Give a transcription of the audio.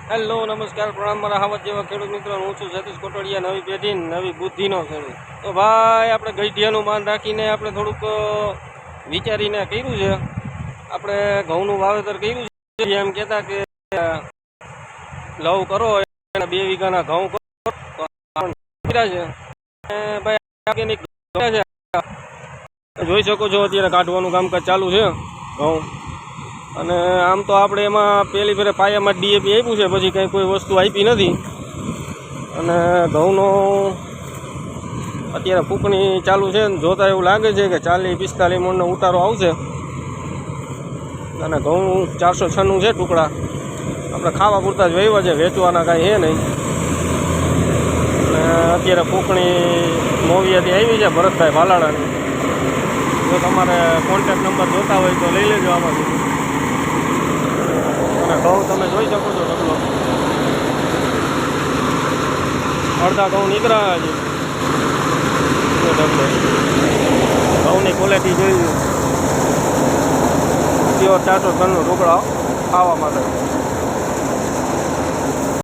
Hello નમસ્કાર પ્રણામ મારા હાવત જેવા ખેડૂત મિત્રો, હું છું સતીશ કોટડિયા, નવી પેઢી નવી બુદ્ધિનો ખેડૂત. તો ભાઈ આપણે ગઈઢિયાનું માન રાખીને આપણે થોડુંક વિચારીને કર્યું છે. આપણે ઘઉંનું વાવેતર કર્યું છે. એમ કહેતા કે લવ કરો એના 2 વીઘાના ઘઉં કરો છે. ભાઈ જોઈ શકો છો અત્યારે કાઢવાનું કામકાજ ચાલુ છે ઘઉં. અને આમ તો આપણે એમાં પહેલી ફેરે પાયામાં ડીએપી આપ્યું છે, પછી કંઈ કોઈ વસ્તુ આપી નથી. અને ઘઉંનો અત્યારે ફૂંકણી ચાલુ છે ને જોતાં એવું લાગે છે કે 40-45 મણનો ઉતારો આવશે. અને ઘઉં 496 છે ટુકડા, આપણે ખાવા પૂરતા જ વાવ્યા છે, વેચવાના કાંઈ છે નહીં. અને અત્યારે ફૂંકણી મોવિયાથી આવી છે ભરતભાઈ ભાલાડાની. જો તમારે કોન્ટેક્ટ નંબર જોતા હોય તો લઈ લેજો આમાંથી. અને ઘઉં તમે જોઈ શકો છો ઢગલો, અડધા ઘઉં નીકળ્યા છે. ઢગલો ઘઉંની ક્વોલિટી જોઈ પ્યોર 403નો ટુકડા ખાવા માટે.